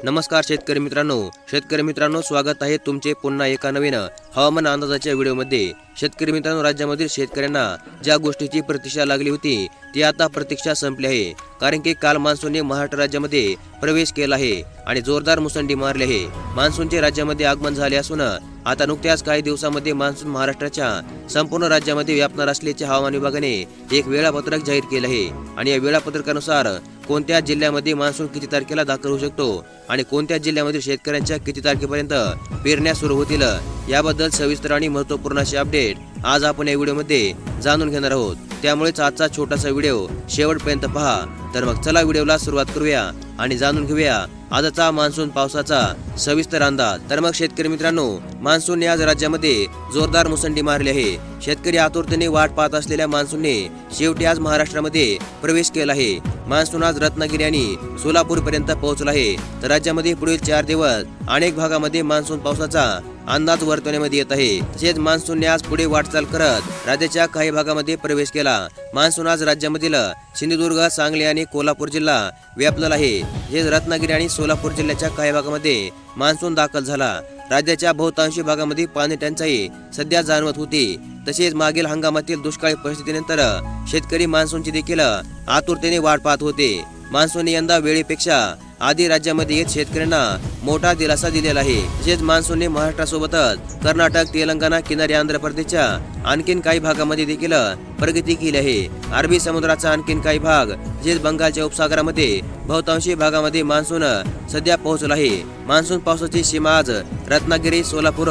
नमस्कार शेतकरी मित्रांनो स्वागत आहे तुमचे पुन्हा एका नवीन हवामान अंदाजाच्या व्हिडिओमध्ये। शेतकरी मित्रांनो, राज्यामधील शेतकऱ्यांना ज्या गोष्टीची प्रतीक्षा लागली होती ती आता प्रतीक्षा संपली आहे, कारण की काल मान्सूनने महाराष्ट्र राज्यामध्ये प्रवेश केला आहे आणि जोरदार मुसंडी मारली आहे। मान्सूनचे राज्यामध्ये आगमन झाले असून आता नुकत्याच काही दिवसांमध्ये मान्सून महाराष्ट्राच्या संपूर्ण राज्यामध्ये व्यापणार असल्याचे हवामान विभागाने एक वेळापत्रक जाहीर केले आहे आणि या वेळापत्रकानुसार कोणत्या जिल्ह्यामध्ये मान्सून किती तारखेला दाखल होऊ शकतो आणि कोणत्या जिल्ह्यामध्ये शेतकऱ्यांच्या किती तारखेपर्यंत पेरण्या सुरू होतील याबद्दल सविस्तर आणि महत्त्वपूर्ण अशी अपडेट आज आपण या व्हिडिओमध्ये जाणून घेणार आहोत। त्यामुळेच आजचा छोटासा व्हिडिओ शेवटपर्यंत पहा। तर मग चला व्हिडिओला सुरुवात करूया आणि जाणून घेऊया आजचा मान्सून पावसाचा सविस्तर अंदाज। तर मग शेतकरी मित्रांनो, मान्सूनने आज राज्यामध्ये जोरदार मुसंडी मारली आहे। शेतकरी आतुरतेने वाट पाहत असलेल्या मान्सूनने शेवटी आज महाराष्ट्रामध्ये प्रवेश केला आहे। मान्सून आज रत्नागिरी आणि सोलापूर पर्यंत पोहोचला आहे। तर राज्यामध्ये पुढील 4 दिवस अनेक भागामध्ये मान्सून पावसाचा अंदाज वर्तवण्यामध्ये येत आहे। तसेच मान्सूनने आज पुढे वाटचाल करत राज्याच्या काही भागामध्ये प्रवेश केला। मान्सून आज राज्यामधील सिंधुदुर्ग, सांगली आणि कोल्हापूर जिल्हा व्यापलेला आहे। हे रत्नागिरी आणि सोलापूर जिल्ह्याच्या काही भागामध्ये मान्सून दाखल झाला। राज्याच्या बहुतांशी भागामध्ये पाणी टंचाई सध्या जाणवत होती। तसेच मागील हंगामातील दुष्काळी परिस्थितीनंतर शेतकरी मान्सूनची देखील आतुरतेने वाट पाहत होते। मान्सूनने यंदा वेळेपेक्षा आधी राज्यामध्ये येत शेतकऱ्यांना मोठा दिलासा दिलेला आहे। तसेच मान्सूनने महाराष्ट्रासोबतच कर्नाटक, तेलंगणा, किनारी आंध्र प्रदेशच्या आणखीन काही भागामध्ये देखील प्रगती केली आहे। अरबी समुद्राचा आणखीन काही भाग तसेच बंगालच्या उपसागरामध्ये बहुतांशी भागामध्ये मान्सून सध्या पोहोचला आहे। मान्सून पावसाची सीमा आज रत्नागिरी, सोलापूर,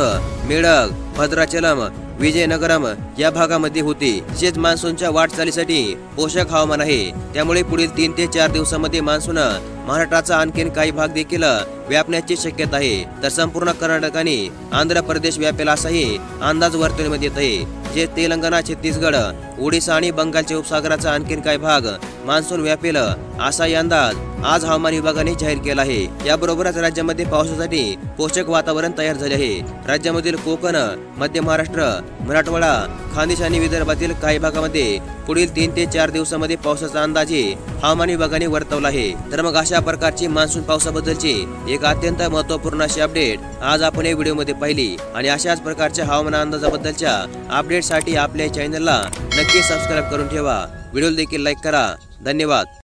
मेळघ, भद्राचलम, विजयनगरम या भागामध्ये होती। तसेच मान्सूनच्या वाटचालीसाठी पोषक हवामान आहे। त्यामुळे पुढील 3 ते 4 दिवसांमध्ये मान्सून महाराष्ट्राचा आणखीन काही भाग देखील व्यापण्याची शक्यता आहे। तर संपूर्ण कर्नाटक आणि आंध्र प्रदेश व्यापेल असाही अंदाज वर्तवण्यामध्ये येत आहे। जे तेलंगणा, छत्तीसगड, ओडिशा आणि बंगालच्या उपसागराचा आणखीन काही भाग मान्सून व्यापेल असाही अंदाज आज हवामान विभागाने जाहीर केला आहे। याबरोबरच राज्यामध्ये पावसासाठी पोषक वातावरण तयार झाले आहे। राज्यामधील कोकण, मध्य महाराष्ट्र, मराठवाडा, खानदेश आणि विदर्भातील काही भागामध्ये पुढील 3 ते 4 दिवसांमध्ये पावसाचा अंदाजही हवामान विभागाने वर्तवला आहे। तर मग अशा प्रकारची मान्सून पावसाबद्दलची एक अत्यंत महत्त्वपूर्ण अशी अपडेट आज आपण या व्हिडिओमध्ये पाहिली आणि अशाच प्रकारच्या हवामान अंदाजाबद्दलच्या अपडेटसाठी आपल्या चॅनलला नक्की सबस्क्राईब करून ठेवा। व्हिडिओला देखील लाईक करा। धन्यवाद।